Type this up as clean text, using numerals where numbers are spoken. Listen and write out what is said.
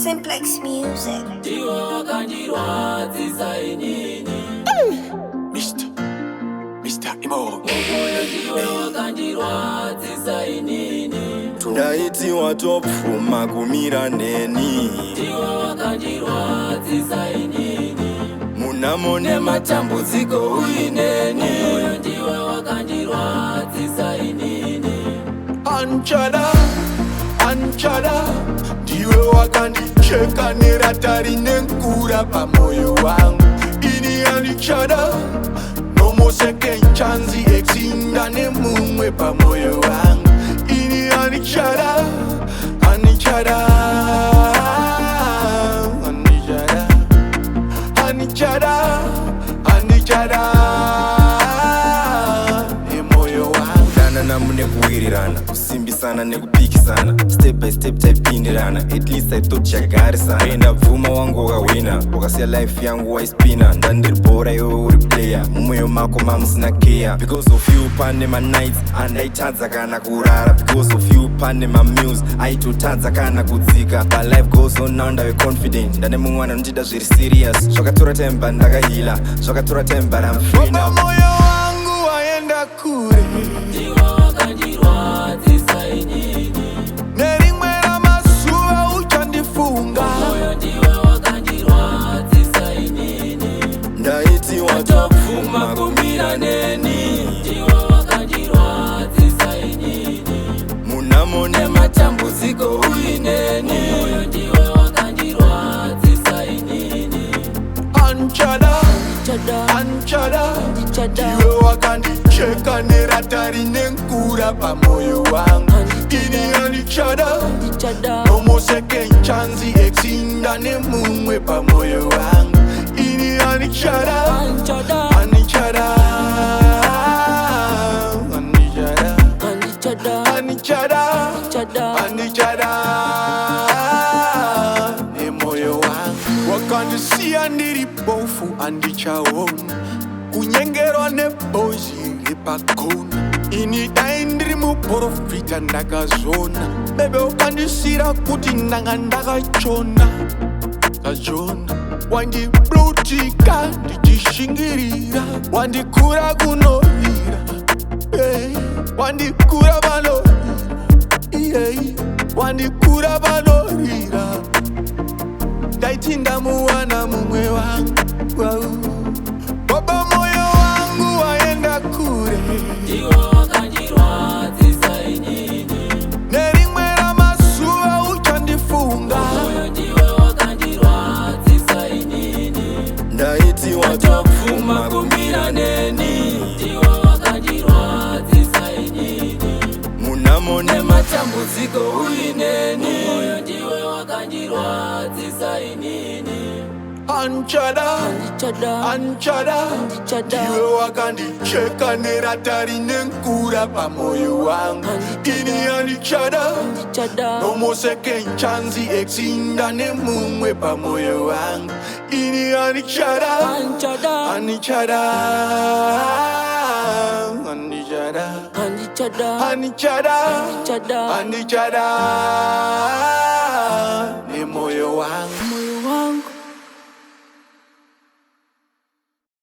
Cymplex music. Mr. Emoji. Tunaitiwa top fuma kumira neni. Munamone matambudziko uineni. Handichada, ndiwe wakandicheka neratari nenkura pamoyo wangu. Ini Handichada, no second chance exinda nemumwe pamoyo wangu. Ini Handichada, emoyo wangu. Dana namune kuwirirana, kusimbisana nekupikisana, step by step taipindirana. At least I thought chagarisana. Enda vuma wangu wakawina, wakasiya life yangu waispina. Ndandiribora iwe uri player, mumweyo mako mamusina care. Because of you pane my nights, andaitadza kana kurara. Because of you pane my muse, aitotadza kana kudzika. But life goes on now, ndave confident. Ndane mumwana notida zviri serious. Zvakatora temba ndakahila, zvakatora temba I'm free now. Moyo wangu waenda kure, nerimwe ramazuva uchandifunga. Ndaitiwa topfuma kumira neni. Munamone matambudziko uineni. Handichada, ndiwe wakandicheka neratari nenkura pamoyo wangu. Ini Handichada, no second chance exinda nemumwe pamoyo wangu. Ini Handichada, emoyo wangu. Wakandisiya ndiri bofu andichaona, kunyengerwa nebozi ripakona. Ini dai ndiri muprofita ndakazona. Bebe wakandisira kuti ndanga ndakachona. Wandiblutika ndichishingirira, wandikura kunorira, wandikura vanorira, wandikura vanorira. Ndaiti ndamuwana mumwe wangu, baba moyo wangu waenda kure. Nerimwe ramazuva uchandifunga. Ndaitiwa topfuma kumira neni. Munamone matambudziko uineni. Handichada, ndiwe wakandicheka neratari nenkura pamoyo wangu. Ini Handichada, no second chance exinda nemumwe pamoyo wangu. Ini Handichada, emoyo wangu.